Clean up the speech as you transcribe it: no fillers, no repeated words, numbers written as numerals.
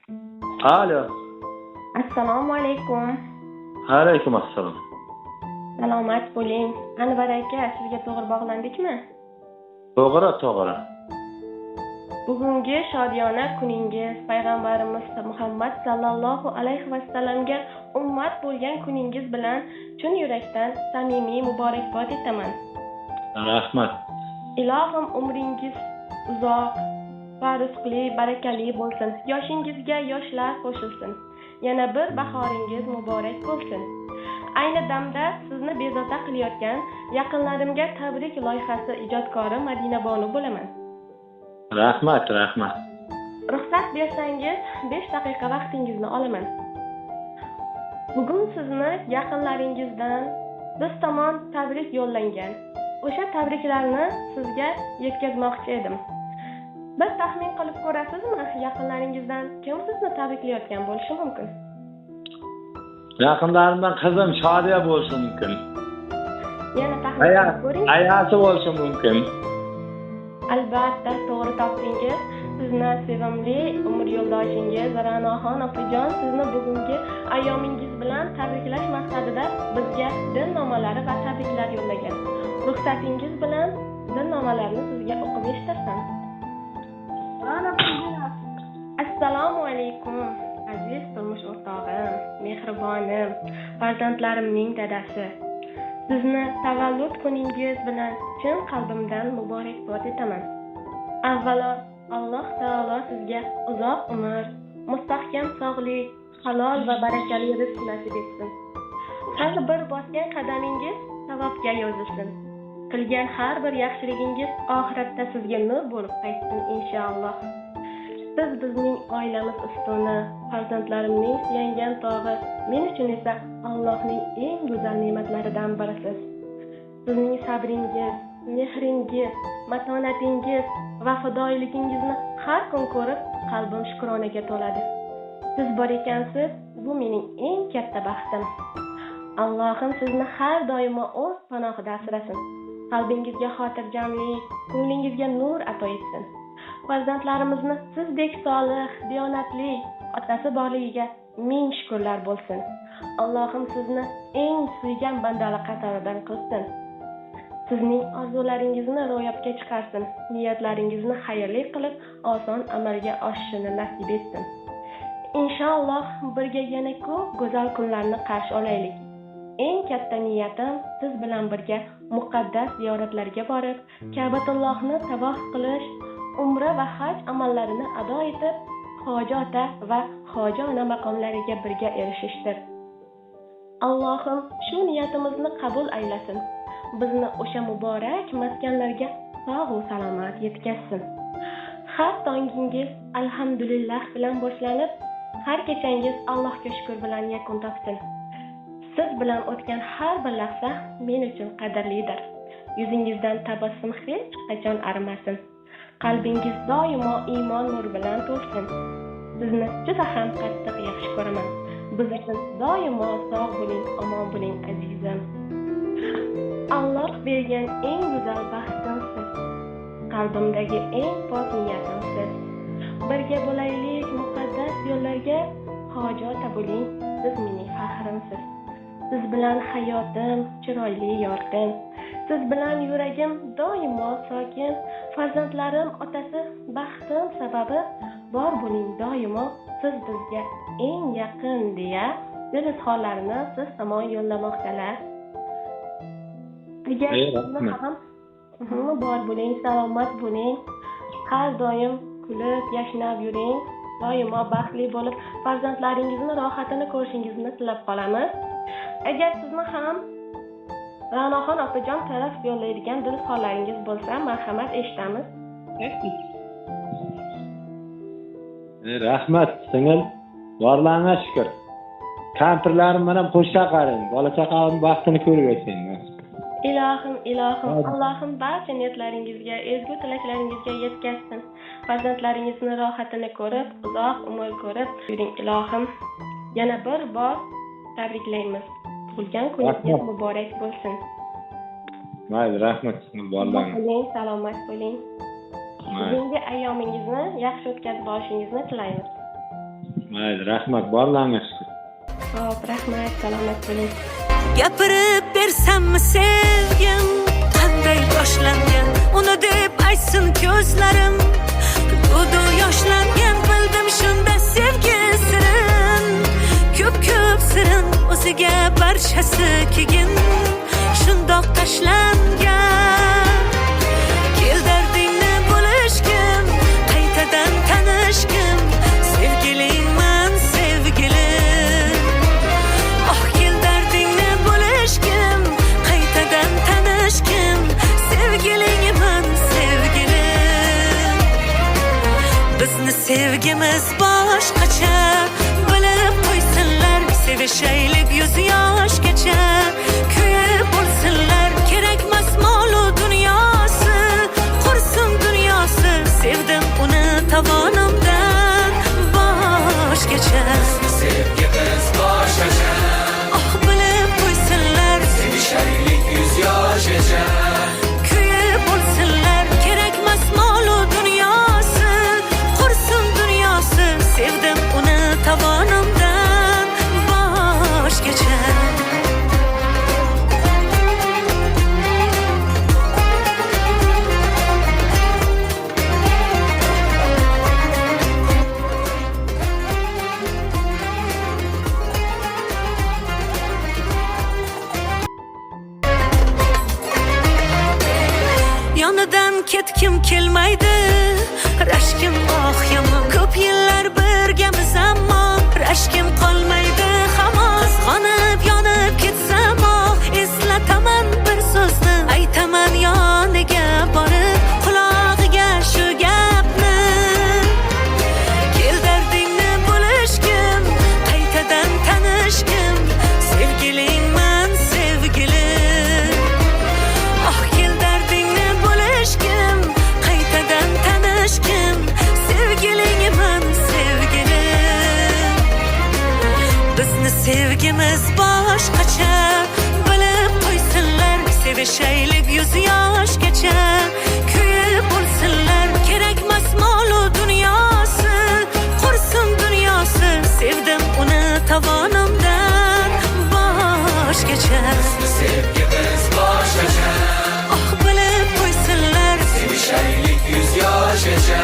Alo. Assalomu alaykum. Alaykum assalom. Salomat bo'ling. Anvar aka, sizga to'g'ri bog'landikmi? To'g'ri. Bugungi shodiyona kuningiz payg'ambarimiz Muhammad sallallohu alayhi vasallamga ummat bo'lgan kuningiz bilan chin yurakdan samimiy muborakbod etaman. Rahmat. Ilohim umringiz uzoq va rizqli, barakali bo'lsin. Yoshingizga yoshlar qo'shilsin. Yana bir bahoringiz muborak bo'lsin. Ayni damda sizni bezovta qilayotgan yaqinlarimga tabrik loyihasi ijodkori Madina Bonu bo'laman. Rahmat. Ruxsat bersangiz 5 daqiqa vaqtingizni olaman. Bugun sizni yaqinlaringizdan biz tomon tabrik yo'llangan. O'sha tabriklarni sizga yetkazmoqchi edim. Bir taxmin qilib ko'rasizmi, yaqinlaringizdan kim sizni tabriklayotgan bo'lishi mumkin? Yaqinlarimdan qizim Shodiya bo'lishi mumkin. Yana taxmin qilib ko'ring. Ayasi bo'lishi mumkin. Albatta, to'g'ri topdingiz. Sizni sevimli umr yo'ldoshingiz Ra'noxon opajon sizni bugungi ayyomingiz bilan tabriklash maqsadida bizga dilnomalari va tabriklar yo'llagan. Ruxsatingiz bilan dilnomalarni sizga o'qib eshitarsam. Assalomu alaykum, aziz turmush o'rtog'im, mehribonim, farzandlarimning dadasi. Sizni tavallud kuningiz bilan chin qalbimdan muborakbod etaman. Avvalo, Alloh taolo sizga uzoq umr, mustahkam sog'lik, halol va barakali rizq nasib etsin. Har bir bosgan qadamingiz savobga yozilsin. Qilgan har bir yaxshiligingiz oxiratda sizga nur bo'lib qaytsin inshaalloh. Siz bizning oilamiz ustuni, farzandlarimning suyangan tog'i, men uchun esa Allohning eng go'zal ne'matlaridan birisiz. Sizning sabringiz, mehringiz, matonatingiz va fidoyiligingizni har kun ko'rib, qalbim shukronaga to'ladi. Siz bor ekansiz, bu mening eng katta baxtim. Allohim sizni har doimo o'z panohida asrasin. Qalbingizga xotirjamlik, ko'nglingizga nur ato etsin. Farzandlarimizni sizdek solih, diyonatli otasi borligiga ming shukrlar bo'lsin. Allohim sizni eng suygan bandalar qatoridan qilsin. Sizning orzularingizni ro'yobga chiqarsin. Niyatlaringizni xayrli qilib, oson amalga oshishini nasib etsin. Inshaalloh birga yana ko'p go'zal kunlarni qarshi olaylik. Eng katta niyatim siz bilan birga muqaddas ziyoratlarga borib, Ka'batullohni tavof qilish, umra va haj amallarini ado etib, Hoji ota va Hoji ona maqomlariga birga erishishdir. Allohim shu niyatimizni qabul aylasin. Bizni o'sha muborak maskanlarga sog' va salomat yetkazsin. Har tongingiz alhamdulillah bilan boshlanib, har kechangiz Allohga shukr bilan yakun topsin. Siz bilan o'tgan har bir lahza men uchun qadrlidir. Yuzingizdan tabassum hech qachon arimasin. Qalbingiz doimo iymon nuri bilan to'lsin. Sizni juda ham qattiq yaxshi ko'raman. Biz uchun doimo sog' bo'ling, omon bo'ling azizim. Alloh bergan eng go'zal baxtim siz. Qalbimdagi eng pok niyatim siz. Birga bo'laylik muqaddas yo'llarga, Hoji ota bo'ling, siz mening faxrimsiz. Siz bilan hayotim chiroyli yorqin. Siz bilan yuragim doimo sokin. Farzandlarim otasi baxtim sababi bor bo'ling doimo. Siz bizga eng yaqin deya dil izhorlarini siz tomon yo'llamoqdalar. Sizga ham bor bo'ling, salomat bo'ling. Har doim kulib, yashnab yuring. Doimo baxtli bo'lib, farzandlaringizni rohatini ko'rishingizni tilab qolamiz. Agar sizni ham Ra'noxon opajon taraf yo'llaydigan dil izhorlaringiz bo'lsa, marhamat eshitamiz. Rahmat singil. Borlarga shukr. Kampirlarim bilan qo'shsa qaring. Bola chaqaning baxtini ko'rib yashang. Ilohim, Allohim barcha niyatlaringizga, ezgu tilaklaringizga yetkazsin. Farzandlaringizni rohatini ko'rib, uzoq umr ko'rib yuring ilohim. Yana bir bor tabriklaymiz. Tug'ilgan kuningiz muborak bo'lsin. Mayli, rahmat sizning borlarga. Salomat bo'ling. Bugungi ayyomingizni yaxshi o'tkazib olishingizni tilaymiz. Mayli, rahmat, borlarga shukr. Xo'p, rahmat, salomat bo'ling. Gapirib bersammi sevgim qanday boshlangan, uni deb aytsin ko'zlarim. To'du yoshlangan, bildim shunda sevgi sirin. Ko'p sirin o'ziga barchasi keyin shundoq tashlangan. Kel dardingni bo'lishgim, qaytadan tanishgim, sevgilingman sevgilim. Oh, kel dardingni bo'lishgim, qaytadan tanishgim, sevgilingman sevgilim. Bizni sevgimiz boshqacha, bilib qo'ysinlar, sevishaylik 100 yoshgacha. Kuyib bo'lsinlar, kerakmas mol-u dunyosi, qursin dunyosi, sevdim uni tovonimdan boshgacha. Sevgimiz boshqacha, Oh, bilib qo'ysinlar, sevishaylik 100 yoshgacha. kuyib bo'lsinlar, kerakmas mol-u dunyosi, qursin dunyosi, sevdim uni tovonimdan boshgacha. Yonidan ketkim kelmaydi, rashkim oh yomon. Ko'p yillar birgamiz ammo rashkim qolmaydi hamon. Qizg'onib yonib ketsam, eslataman bir so'zni, aytaman yoniga borib qulog'iga shu gapni. Kel dardingni bo'lishgim, qaytadan tanishgim, sevgilingman sevgilim. Oh, kel dardingni bo'lishgim, qaytadan tanishgim, sevgilingman sevgilim. Bizni sevgimiz boshqacha, bilib qo'ysinlar, sevishaylik 100 yoshgacha. Kuyib bo'lsinlar, kerakmas mol-u dunyosi, qursin dunyosi, sevdim uni tovonimdan boshgacha. Sevgimiz boshqacha, Oh, bilib qo'ysinlar, sevishaylik 100 yoshgacha.